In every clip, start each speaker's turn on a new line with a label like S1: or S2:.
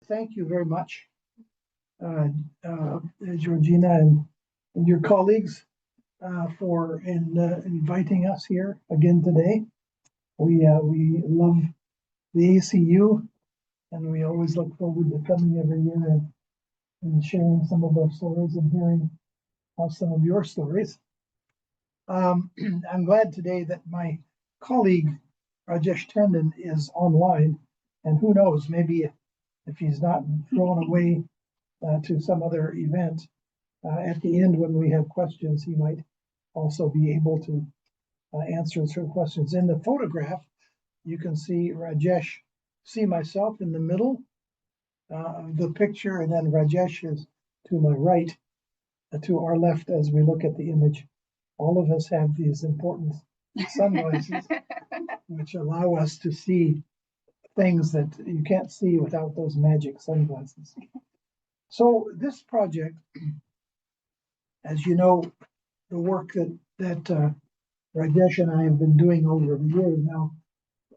S1: thank you very much, Georgina and your colleagues for inviting us here again today. We love the ACU, and we always look forward to coming every year and sharing some of our stories and hearing some of your stories. I'm glad today that my colleague Rajesh Tandon is online, and who knows, maybe if he's not thrown away to some other event at the end when we have questions, he might also be able to answer certain questions. In the photograph, you can see Rajesh, see myself in the middle of the picture, and then Rajesh is to my right, to our left as we look at the image. All of us have these important sunglasses, which allow us to see things that you can't see without those magic sunglasses. So this project, as you know, the work that Rajesh and I have been doing over the years now,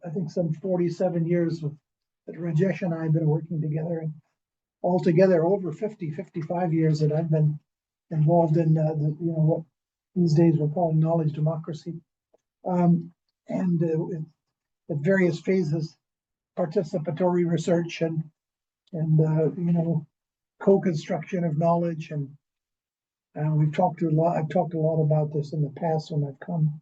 S1: I think some 47 years that Rajesh and I have been working together, and altogether over 55 years that I've been involved in what these days we're calling knowledge democracy, and at various phases, participatory research and co-construction of knowledge, and we've talked a lot. I've talked a lot about this in the past when I've come.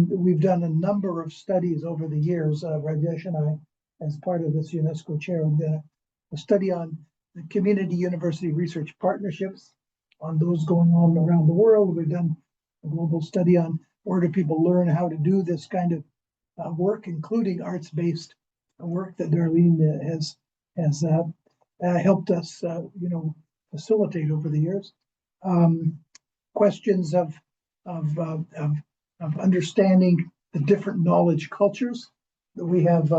S1: We've done a number of studies over the years. Rajesh and I, as part of this UNESCO chair, a study on the community university research partnerships, on those going on around the world. We've done a global study on where do people learn how to do this kind of work, including arts-based work that Darlene has helped us, facilitate over the years. Questions of understanding the different knowledge cultures that we have.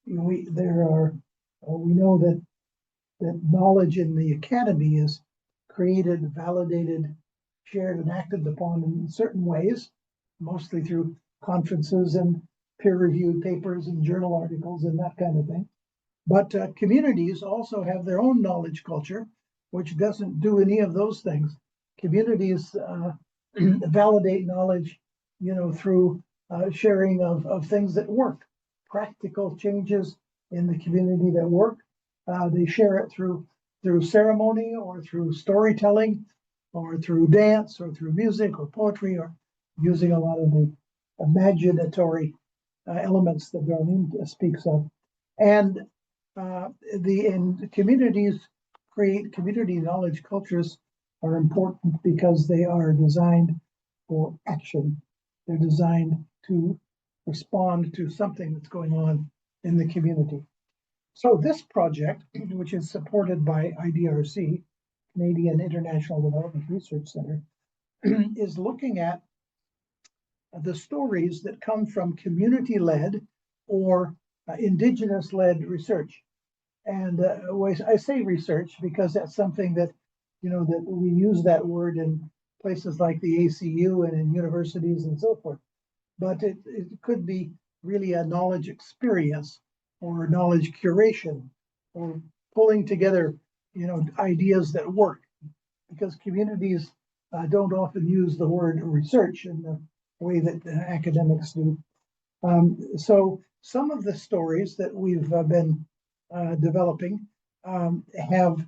S1: We know that knowledge in the academy is created, validated, shared, and acted upon in certain ways, mostly through conferences and peer-reviewed papers and journal articles and that kind of thing. But communities also have their own knowledge culture, which doesn't do any of those things. Communities validate knowledge, through sharing of things that work, practical changes in the community that work. They share it through ceremony, or through storytelling, or through dance, or through music or poetry, or using a lot of the imaginatory elements that Darlene speaks of. And communities create community knowledge cultures are important because they are designed for action. They're designed to respond to something that's going on in the community. So this project, which is supported by IDRC, Canadian International Development Research Center, is looking at the stories that come from community-led or indigenous-led research. And I say research because that's something that, that we use that word in places like the ACU and in universities and so forth. But it could be really a knowledge experience or knowledge curation or pulling together, ideas that work, because communities don't often use the word research in the way that academics do. So some of the stories that we've been developing have,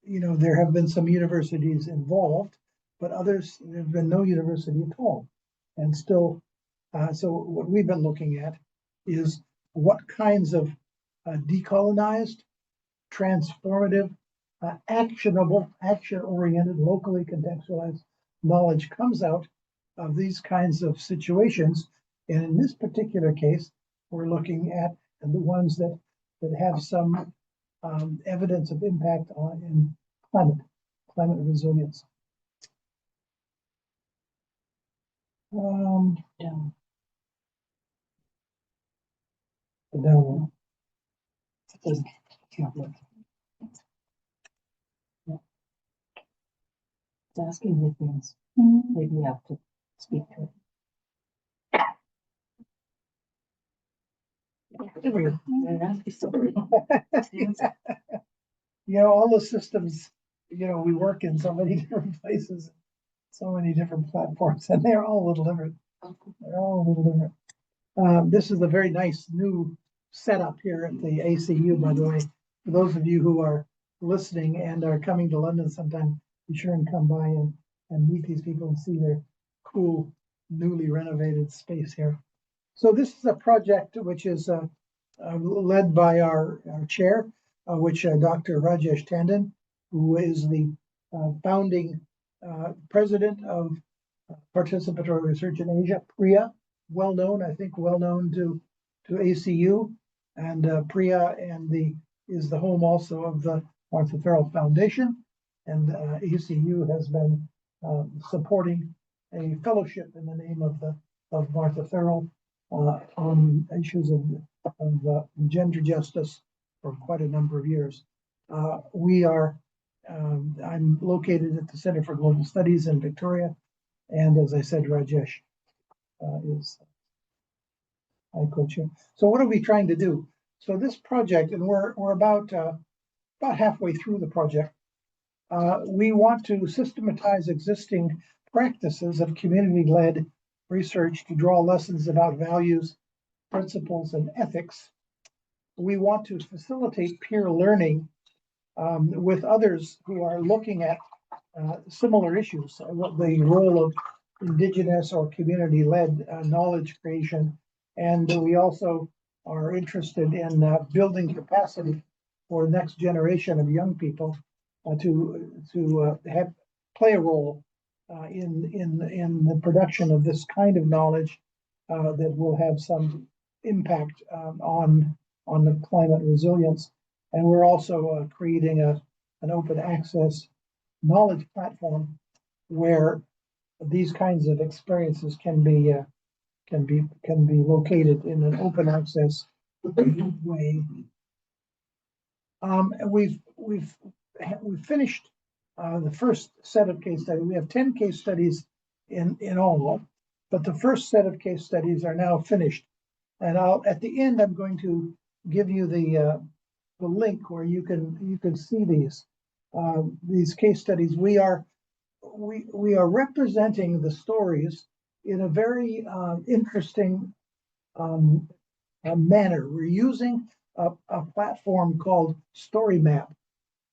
S1: there have been some universities involved, but others, there have been no university at all. And still, so what we've been looking at is what kinds of decolonized, transformative, actionable, action-oriented, locally contextualized knowledge comes out of these kinds of situations. And in this particular case, we're looking at the ones that have some evidence of impact in climate resilience. Down.
S2: It's asking me things. Maybe you have to speak to it.
S1: You know, all the systems, you know, we work in so many different places, so many different platforms, and they're all a little different. They're all a little different. This is a very nice new setup here at the ACU, by the way. For those of you who are listening and are coming to London sometime, be sure and come by and meet these people and see their cool, newly renovated space here. So this is a project which is led by our chair, which Dr. Rajesh Tandon, who is the founding president of Participatory Research in Asia, PRIA, well known, I think, well known to ACU, and PRIA is the home also of the Martha Farrell Foundation, and ACU has been supporting a fellowship in the name of Martha Farrell on issues of gender justice for quite a number of years. I'm located at the Center for Global Studies in Victoria, and as I said, Rajesh is my co-chair. So what are we trying to do? So this project, and we're about halfway through the project. We want to systematize existing practices of community-led research to draw lessons about values, principles, and ethics. We want to facilitate peer learning with others who are looking at similar issues, the role of Indigenous or community-led knowledge creation. And we also are interested in building capacity for the next generation of young people to play a role in the production of this kind of knowledge that will have some impact on the climate resilience. And we're also creating an open access knowledge platform where these kinds of experiences can be located in an open access way. We've finished the first set of case studies. We have 10 case studies in all, but the first set of case studies are now finished. And at the end, I'm going to give you the link where you can see these case studies. We are representing the stories in a very interesting manner. We're using a platform called StoryMap.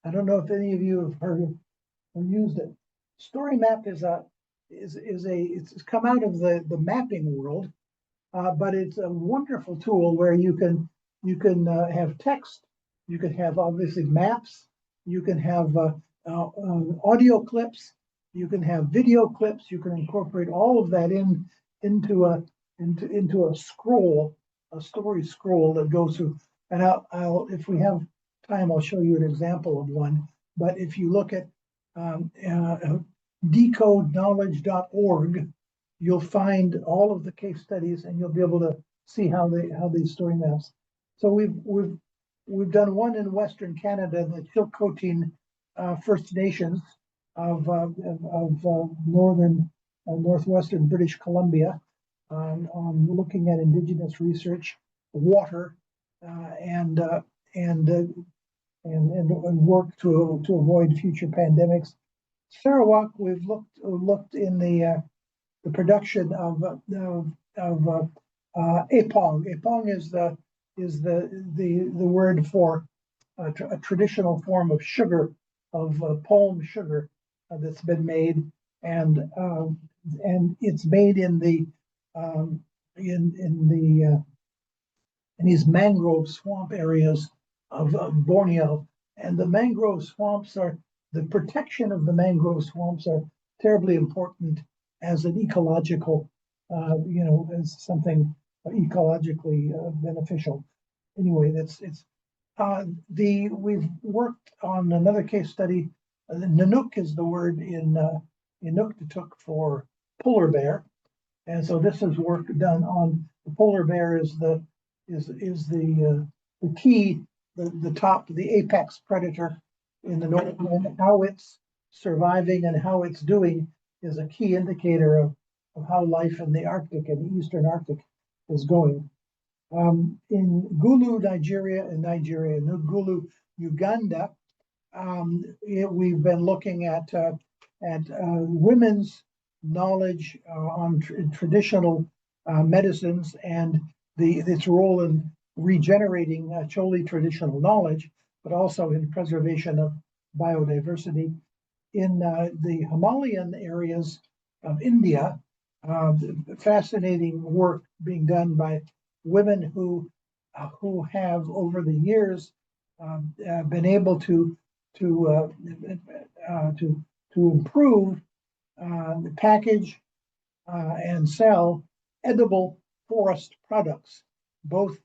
S1: I don't know if any of you have heard or used it. StoryMap it's come out of the mapping world, but it's a wonderful tool where you can have text, you can have obviously maps, you can have audio clips, you can have video clips, you can incorporate all of that into a scroll, a story scroll that goes through. And I'll if we have time, I'll show you an example of one. But if you look at decodeknowledge.org, you'll find all of the case studies, and you'll be able to see how these story maps. So we've done one in Western Canada, the Chilcotin First Nations of northwestern British Columbia, on looking at Indigenous research, water, and work to avoid future pandemics. Sarawak, we've looked in the production of apong. Apong is the word for a traditional form of sugar, of palm sugar that's been made, and it's made in these mangrove swamp areas of Borneo. And the mangrove swamps the protection of the mangrove swamps are terribly important as an ecological, as something ecologically beneficial. Anyway, we've worked on another case study. Nanook is the word in Inuktitut for polar bear, and so this is work done on the polar bear is the key, the apex predator in the north, and how it's surviving and how it's doing is a key indicator of how life in the Arctic and the Eastern Arctic is going. In Gulu, Nigeria, and Gulu, Uganda, we've been looking at women's knowledge on traditional medicines and its role in regenerating Choli traditional knowledge, but also in preservation of biodiversity. In the Himalayan areas of India, fascinating work being done by women who have over the years been able to to improve the package and sell edible forest products, both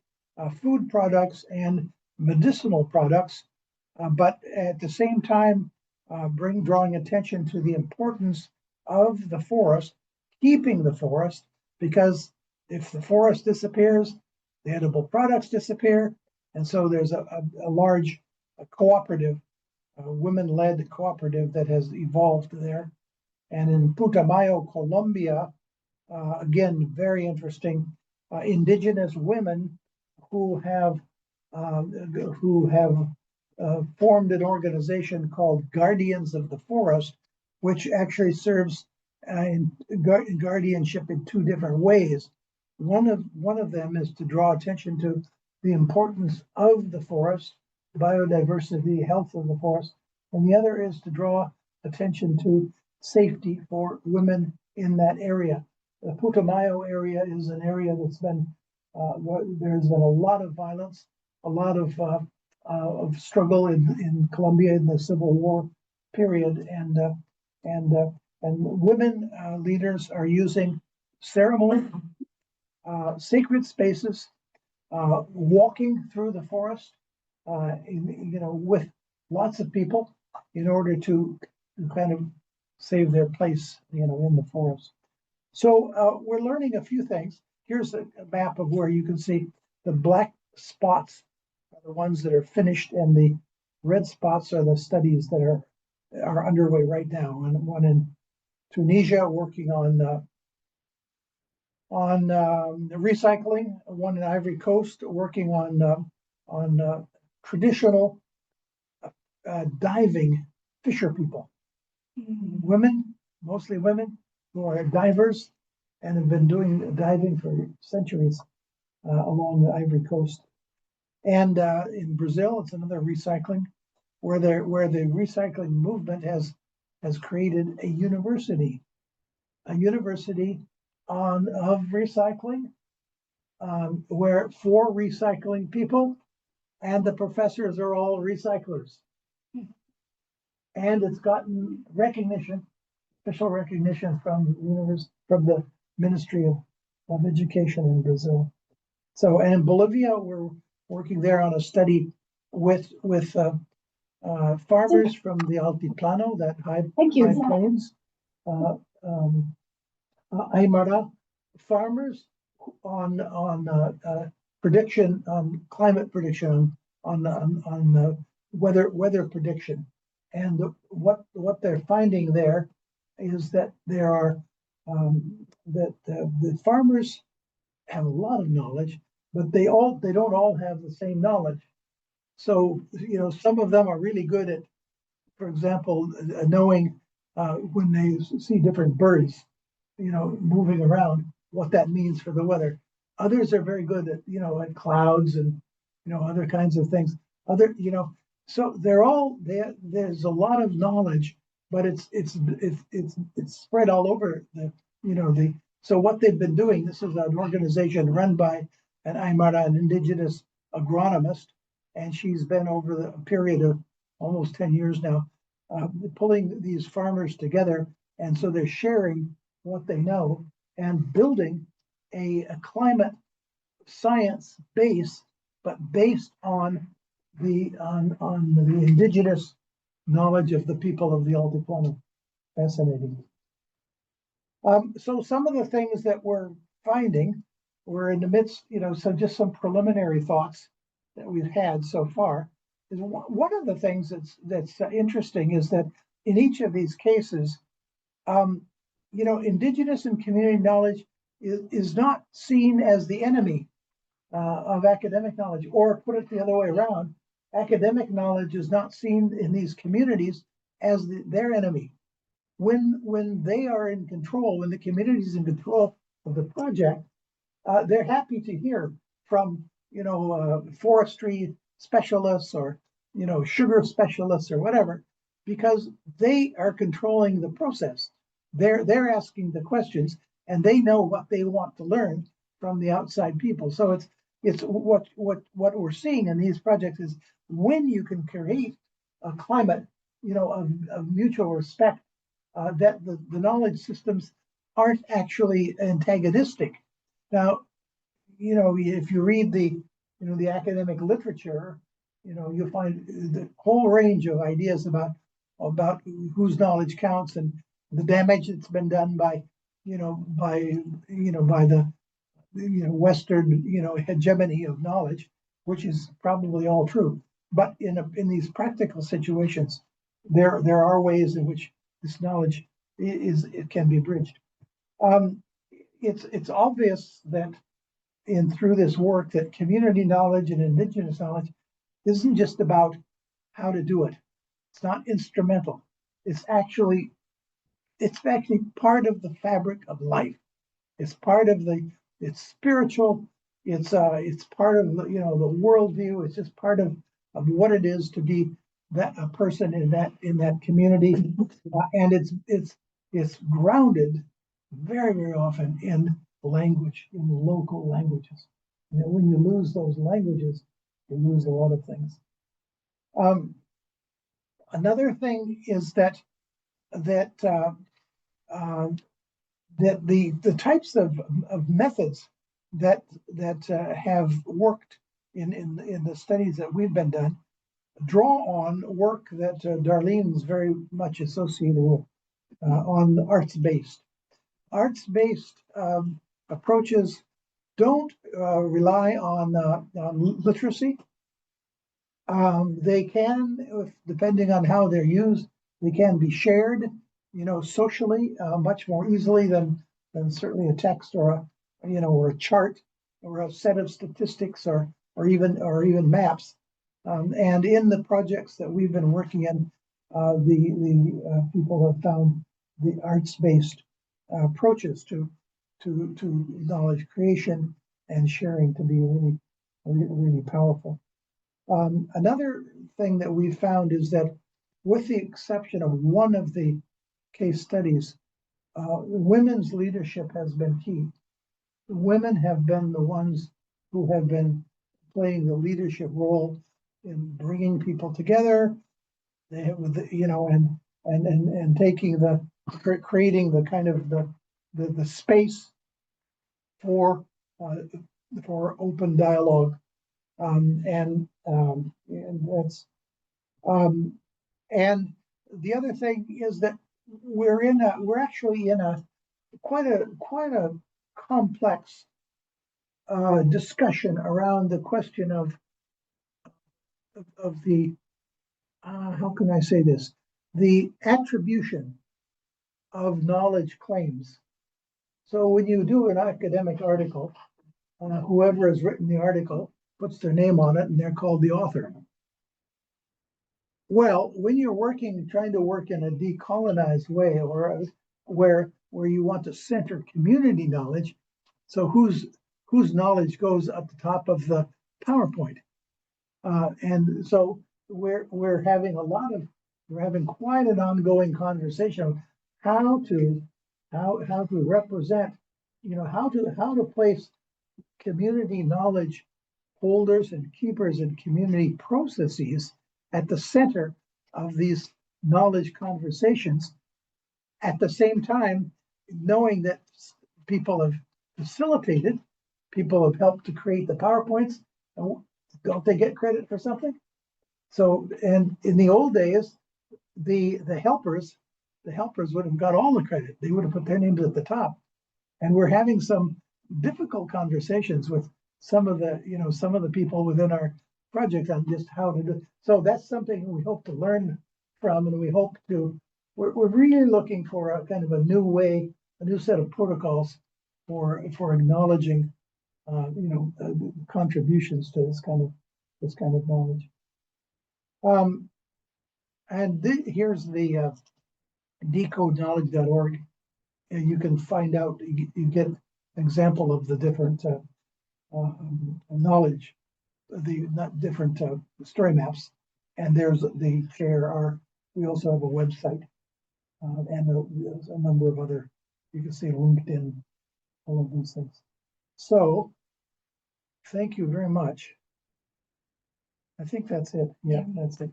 S1: food products and medicinal products, but at the same time drawing attention to the importance of the forest, keeping the forest, because if the forest disappears, the edible products disappear. And so there's a large cooperative, women-led cooperative that has evolved there. And in Putumayo, Colombia, again, very interesting, indigenous women who have formed an organization called Guardians of the Forest, which actually serves in guardianship in two different ways. One of them is to draw attention to the importance of the forest, biodiversity, health of the forest, and the other is to draw attention to safety for women in that area. The Putumayo area is an area that's been there's been a lot of violence, a lot of struggle in Colombia in the Civil War period, and women leaders are using ceremony, sacred spaces, walking through the forest, with lots of people in order to kind of save their place, in the forest. So we're learning a few things. Here's a map of where you can see the black spots are the ones that are finished, and the red spots are the studies that are underway right now. And one in Tunisia working on recycling, one in Ivory Coast working on traditional diving fisher people, women, mostly women, who are divers and have been doing diving for centuries along the Ivory Coast. And in Brazil, it's another recycling, where the recycling movement has created a university of recycling, where for recycling people, and the professors are all recyclers. And it's gotten recognition, official recognition from the Ministry of Education in Brazil. So, and in Bolivia, we're working there on a study with farmers from the Altiplano, that high plains, Aymara farmers on prediction, on climate prediction, on weather prediction. And what they're finding there is that there are that the farmers have a lot of knowledge, but they don't all have the same knowledge. So some of them are really good at, for example, knowing when they see different birds, moving around, what that means for the weather. Others are very good at at clouds and other kinds of things. So there's a lot of knowledge, but it's spread all over so what they've been doing, this is an organization run by an Aymara, an indigenous agronomist, and she's been over the period of almost 10 years now, pulling these farmers together, and so they're sharing what they know and building a climate science base, but based on the indigenous knowledge of the people of the Altiplano. Fascinating. So some of the things that we're finding, we're in the midst, so just some preliminary thoughts that we've had so far, is one of the things that's interesting is that in each of these cases, indigenous and community knowledge is not seen as the enemy of academic knowledge, or put it the other way around, academic knowledge is not seen in these communities as their enemy. When they are in control, when the community is in control of the project, they're happy to hear from forestry specialists or sugar specialists or whatever, because they are controlling the process. They're asking the questions, and they know what they want to learn from the outside people. So it's what we're seeing in these projects is when you can create a climate, of mutual respect, that the knowledge systems aren't actually antagonistic. Now, if you read the academic literature, you'll find the whole range of ideas about whose knowledge counts and the damage that's been done by the Western hegemony of knowledge, which is probably all true. But in these practical situations, there are ways in which this knowledge it can be bridged. It's obvious that through this work that community knowledge and indigenous knowledge isn't just about how to do it. It's not instrumental. It's actually part of the fabric of life. It's part of it's spiritual. It's part of the worldview. It's just part of what it is to be a person in that community, and it's grounded very, very often in language, in local languages. When you lose those languages, you lose a lot of things. Another thing is that the types of methods that have worked in the studies that we've been done draw on work that Darlene's very much associated with, on arts-based. Arts-based approaches don't rely on literacy. They can, depending on how they're used, they can be shared, socially much more easily than certainly a text or a chart or a set of statistics or even maps. And in the projects that we've been working in, the people have found the arts-based approaches to knowledge creation and sharing to be really, really powerful. Another thing that we found is that, with the exception of one of the case studies, women's leadership has been key. Women have been the ones who have been playing the leadership role in bringing people together. They have, and taking creating the kind of the space for open dialogue, and that's and the other thing is that we're actually in quite a complex discussion around the question of the how can I say this, the attribution of knowledge claims. So when you do an academic article, whoever has written the article puts their name on it, and they're called the author. Well, when you're trying to work in a decolonized way, or where you want to center community knowledge, so whose knowledge goes at the top of the PowerPoint, and so we're having quite an ongoing conversation of how to represent, how to place community knowledge holders and keepers and community processes at the center of these knowledge conversations, at the same time knowing that people have facilitated, people have helped to create the PowerPoints. Don't they get credit for something? So, and in the old days, the helpers would have got all the credit. They would have put their names at the top. And we're having some difficult conversations with some of the people within our project on just how to do. So that's something we hope to learn from, and we hope to. We're really looking for a kind of a new way, a new set of protocols for acknowledging contributions to this kind of knowledge. And here's the decodeknowledge.org. And you can find out, you get an example of the different knowledge, the not different story maps. And there's we also have a website and there's a number of other, you can see LinkedIn, all of those things. So thank you very much. I think that's it. Yeah, that's it.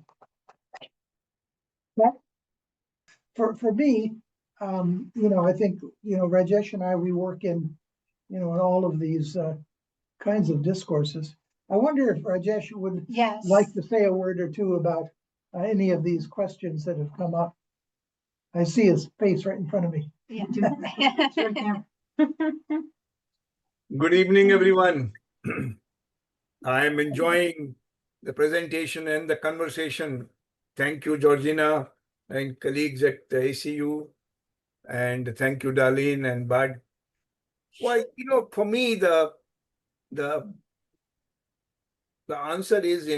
S1: For me, I think, Rajesh and I, we work in all of these kinds of discourses. I wonder if Rajesh would like to say a word or two about any of these questions that have come up. I see his face right in front of me.
S3: Yeah.
S4: Good evening, everyone. I am enjoying the presentation and the conversation. Thank you, Georgina and colleagues at the ACU. And thank you, Darlene and Bud. Well, for me, the answer is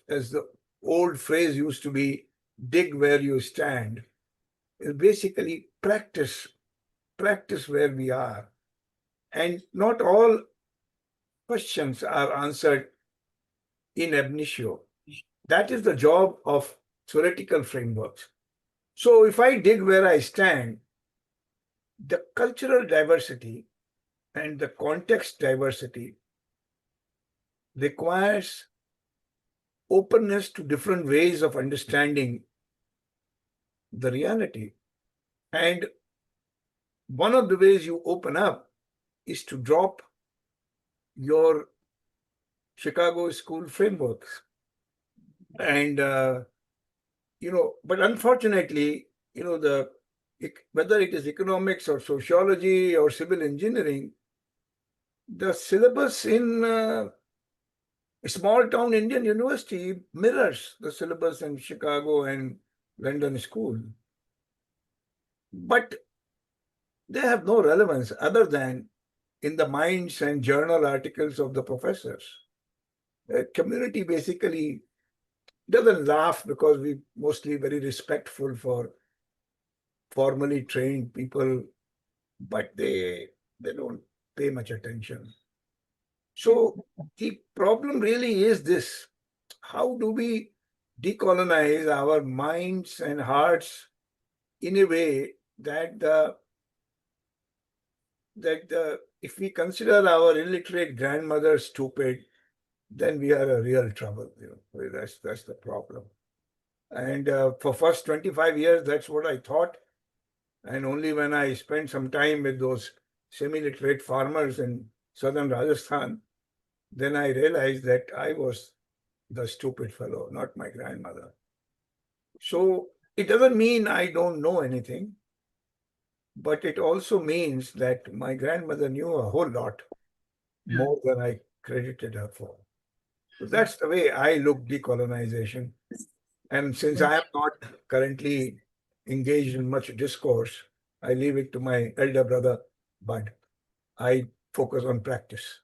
S4: as the old phrase used to be, dig where you stand. It's basically practice where we are. And not all questions are answered in ab initio. That is the job of theoretical frameworks. So if I dig where I stand, the cultural diversity and the context diversity requires openness to different ways of understanding the reality. And one of the ways you open up is to drop your Chicago school frameworks. And, but unfortunately, whether it is economics or sociology or civil engineering, the syllabus in a small town Indian university mirrors the syllabus in Chicago and London school. But they have no relevance other than in the minds and journal articles of the professors. The community basically doesn't laugh because we're mostly very respectful for formally trained people, but they don't pay much attention. So the problem really is this: how do we decolonize our minds and hearts in a way that if we consider our illiterate grandmother stupid, then we are in real trouble. That's the problem. And for first 25 years, that's what I thought. And only when I spent some time with those semi-literate farmers in southern Rajasthan, then I realized that I was the stupid fellow, not my grandmother. So it doesn't mean I don't know anything, but it also means that my grandmother knew a whole lot more than I credited her for. So that's the way I look decolonization. And since I am not currently engaged in much discourse, I leave it to my elder brother, Bud. I focus on practice.